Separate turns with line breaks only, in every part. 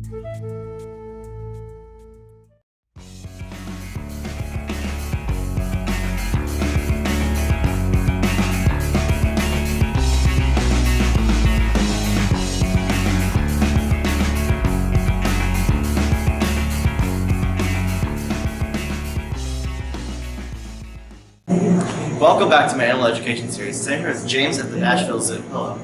Welcome back to my animal education series. Today here with James at the Nashville Zoo. Hello.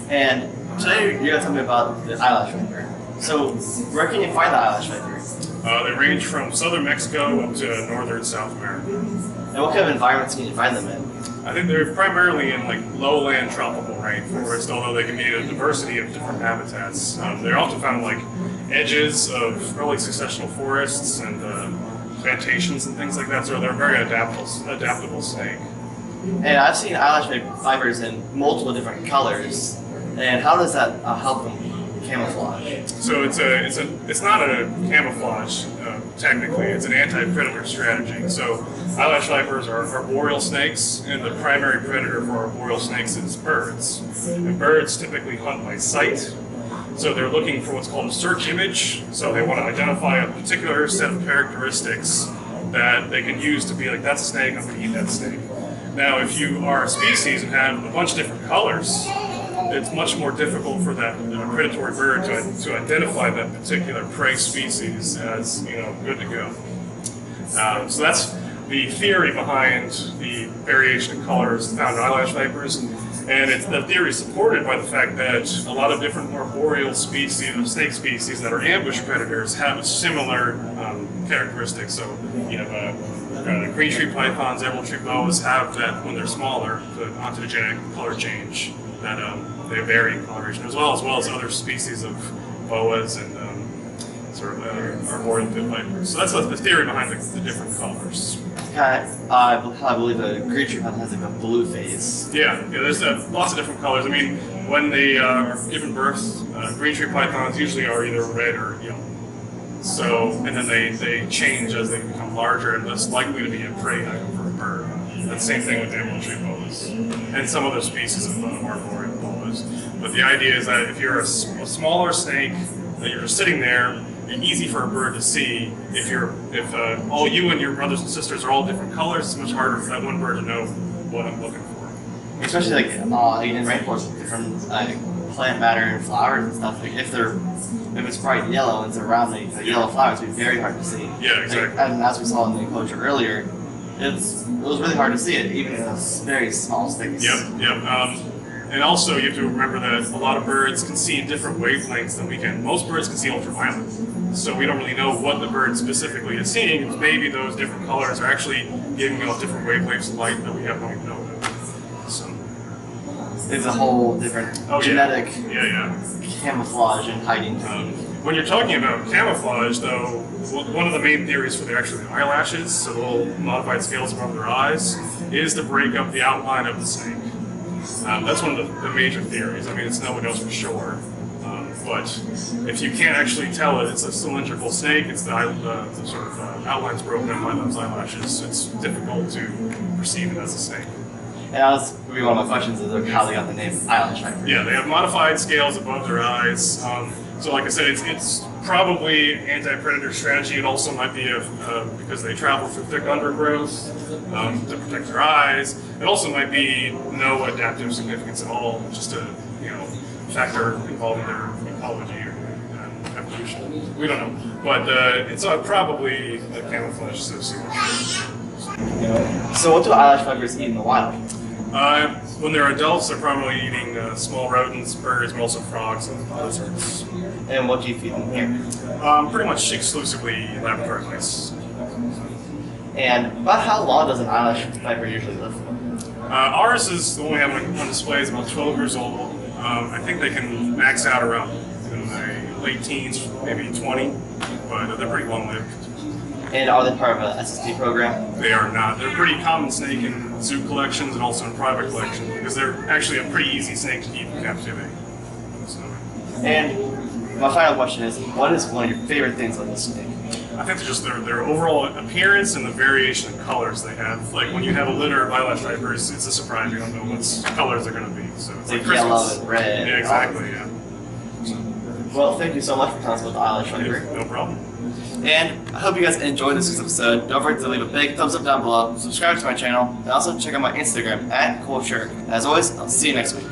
And today you're going to tell me about the eyelash viper. So where can you find the eyelash viper?
They range from southern Mexico up to northern South America.
And what kind of environments can you find them in?
I think they're primarily in like lowland tropical rainforest, although they can be in a diversity of different habitats. They're often found like edges of early successional forests and plantations and things like that, so they're a very adaptable snake.
And I've seen eyelash vipers in multiple different colors. And how does that help them camouflage?
So it's not a camouflage technically. It's an anti-predator strategy. So eyelash vipers are arboreal snakes, and the primary predator for arboreal snakes is birds. And birds typically hunt by sight. So they're looking for what's called a search image. So they want to identify a particular set of characteristics that they can use to be like, that's a snake, I'm going to eat that snake. Now, if you are a species and have a bunch of different colors, it's much more difficult for that predatory bird to identify that particular prey species as, good to go. So that's the theory behind the variation in colors found in eyelash vipers. And the theory is supported by the fact that a lot of different arboreal species, or snake species that are ambush predators, have similar characteristics. So, green tree pythons, emerald tree boas have that when they're smaller, the ontogenic color change that they vary in coloration, as well as other species of boas and arboreal pit vipers. So that's the theory behind the different colors.
I believe a green tree python has like a blue face.
Yeah, there's lots of different colors. I mean, when they are given birth, green tree pythons usually are either red or yellow. So, and then they change as they become larger and less likely to be a prey item for a bird. And the same thing with emerald tree boas and some other species of arboreal boas. But the idea is that if you're a smaller snake, that you're just sitting there, it's easy for a bird to see. If all you and your brothers and sisters are all different colors, it's much harder for that one bird to know what I'm looking for.
Especially like in rainforests with different plant matter and flowers and stuff. Like if it's bright yellow and it's around the yellow flowers, it'd be very hard to see.
Yeah, exactly.
And as we saw in the enclosure earlier, it was really hard to see it, even in those very small sticks.
Yep. And also, you have to remember that a lot of birds can see in different wavelengths than we can. Most birds can see ultraviolet, so we don't really know what the bird specifically is seeing, because maybe those different colors are actually giving off different wavelengths of light that we don't even know about. So
it's a whole different genetic camouflage and hiding technique.
When you're talking about camouflage, though, one of the main theories for the eyelashes, so the little modified scales above their eyes, is to break up the outline of the snake. That's one of the major theories. I mean, no one knows for sure. But if you can't actually tell it's a cylindrical snake, it's the sort of outlines broken up by those eyelashes, it's difficult to perceive it as a snake.
And that was one of my questions, is how they got the name eyelash viper.
Yeah, they have modified scales above their eyes. So like I said, it's probably anti-predator strategy. It also might be because they travel through thick undergrowth to protect their eyes. It also might be no adaptive significance at all, just a factor involved in their ecology or evolution. We don't know, but it's probably a camouflage association.
So what do eyelash vipers eat in the wild?
When they're adults, they're probably eating small rodents, birds, but also frogs and lizards.
And what do you feed them here?
Pretty much exclusively laboratory mice.
And about how long does an eyelash viper usually live for?
Ours is the one we have on display is about 12 years old. I think they can max out around in the late teens, maybe 20, but they're pretty long-lived.
And are they part of an SST program?
They are not. They're a pretty common snake in zoo collections and also in private collections because they're actually a pretty easy snake to keep in captivity. So.
And my final question is, what is one of your favorite things on this snake?
I think just their overall appearance and the variation in colors they have. Like when you have a litter of eyelash vipers, it's a surprise. You don't know what colors they're going to be. So it's
like yellow and red.
Yeah, exactly. Yeah.
Well, thank you so much for telling us about the eyelash viper.
No problem.
And I hope you guys enjoyed this week's episode. Don't forget to leave a big thumbs up down below, subscribe to my channel, and also check out my Instagram @CoolShirt. As always, I'll see you next week.